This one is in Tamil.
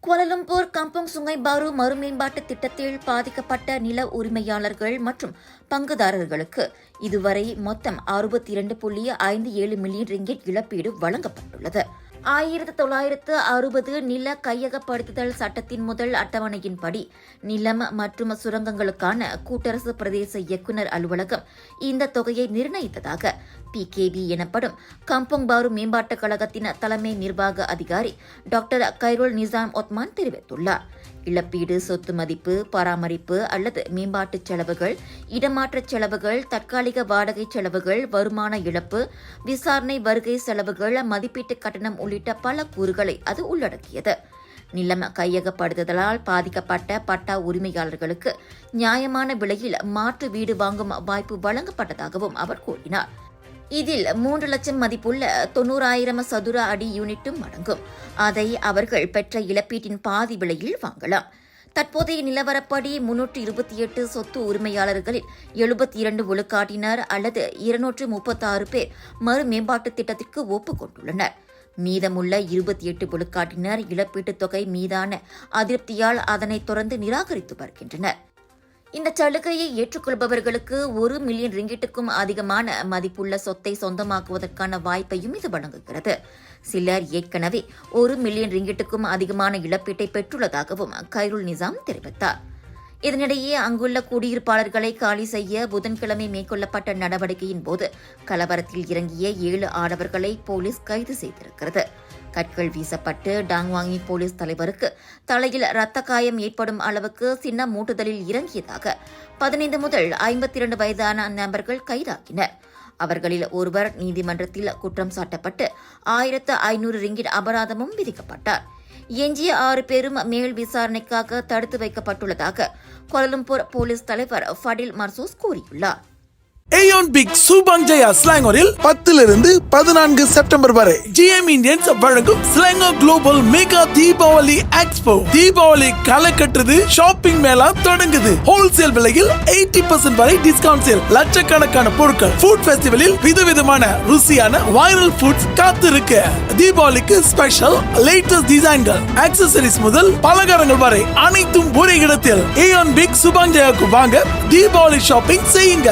கோலாலம்பூர் கம்பங் சுங்கை பாரு மறுமேம்பாட்டு திட்டத்தில் பாதிக்கப்பட்ட நில உரிமையாளர்கள் மற்றும் பங்குதாரர்களுக்கு இதுவரை மொத்தம் 62.57 மில்லியன் ரிங்கிட் இழப்பீடு வழங்கப்பட்டுள்ளது. 1960 நில கையகப்படுத்துதல் சட்டத்தின் முதல் அட்டவணையின்படி நிலம் மற்றும் சுரங்கங்களுக்கான கூட்டரசு பிரதேச இயக்குநர் அலுவலகம் இந்த தொகையை நிர்ணயித்ததாக PKB எனப்படும் கம்பங் பாரு மேம்பாட்டுக் கழகத்தின் தலைமை நிர்வாக அதிகாரி டாக்டர் கைருல் நிசாம் ஒத்மான் தெரிவித்துள்ளார். இழப்பீடு சொத்து மதிப்பு, பராமரிப்பு அல்லது மேம்பாட்டுச் செலவுகள், இடமாற்றச் செலவுகள், தற்காலிக வாடகை செலவுகள், வருமான இழப்பு, விசாரணை வருகை செலவுகள், மதிப்பீட்டு கட்டணம் உள்ளிட்ட பல கூறுகளை அது உள்ளடக்கியது. நிலம் கையகப்படுத்துதலால் பாதிக்கப்பட்ட பட்டா உரிமையாளர்களுக்கு நியாயமான விலையில் மாற்று வீடு வாங்கும் வாய்ப்பு வழங்கப்பட்டதாகவும் அவர் கூறினார். இதில் 3 லட்சம் மதிப்புள்ள 90,000 சதுர அடி யூனிட்டும் அடங்கும். அதை அவர்கள் பெற்ற இழப்பீட்டின் பாதி விலையில் வாங்கலாம். தற்போதைய நிலவரப்படி 328 சொத்து உரிமையாளர்களில் 72 விழுக்காட்டினர் அல்லது 236 பேர் மறு மேம்பாட்டு திட்டத்திற்கு ஒப்புக்கொண்டுள்ளனர். மீதமுள்ள 28 விழுக்காட்டினர் இழப்பீட்டுத் தொகை மீதான அதிருப்தியால் அதனைத் தொடர்ந்து நிராகரித்து வருகின்றனர். இந்த சலுகையை ஏற்றுக்கொள்பவர்களுக்கு 1 மில்லியன் ரிங்கிட்டுக்கும் அதிகமான மதிப்புள்ள சொத்தை சொந்தமாக்குவதற்கான வாய்ப்பையும் இது வழங்குகிறது. சிலர் ஏற்கனவே 1 மில்லியன் ரிங்கிட்டுக்கும் அதிகமான இழப்பீட்டை பெற்றுள்ளதாகவும் கைருல் நிசாம் தெரிவித்தார். இதனிடையே அங்குள்ள குடியிருப்பாளர்களை காலி செய்ய புதன்கிழமை மேற்கொள்ளப்பட்ட நடவடிக்கையின் போது கலவரத்தில் இறங்கிய 7 ஆடவர்களை போலீஸ் கைது செய்திருக்கிறது. கற்கள் வீசப்பட்டு டாங்வாங்கி போலீஸ் தலைவருக்கு தலையில் இரத்த காயம் ஏற்படும் அளவுக்கு சின்ன மூட்டுதலில் இறங்கியதாக 15 முதல் 52 வயதான நபர்கள் கைதாகினர். அவர்களில் ஒருவர் நீதிமன்றத்தில் குற்றம் சாட்டப்பட்டு 1,500 ரிங்கிட் அபராதமும் விதிக்கப்பட்டார். எஞ்சிய 6 பேரும் மேல் விசாரணைக்காக தடுத்து வைக்கப்பட்டுள்ளதாக கோலாலம்பூர் போலீஸ் தலைவர் ஃபடில் மர்சூஸ் கூறியுள்ளார். Aeon Big Subang Jaya Selangor 10 14 September வரை GM Indians வழங்கும் Selangor Global Mega Deepavali Expo. Deepavali களை கட்டுறது, ஷாப்பிங் மேளா தொடங்குது. ஹோல்சேல் விலையில் 80% வரை டிஸ்கவுண்ட் சேல், லட்சக்கணக்கான பொருட்கள். ஃபுட் ஃபெஸ்டிவலில் விதவிதமான ருசியான வைரல் ஃபுட்ஸ் காத்திருக்கு. தீபாவளிக்கு ஸ்பெஷல் லேட்டஸ்ட் டிசைன்கள், ஆக்சசரிஸ் முதல் பலகாரங்கள் வரை அனைத்தும் ஒரே இடத்தில் Aeon Big Subang Jayaக்கு வாங்க, தீபாவளி ஷாப்பிங் செய்யுங்க.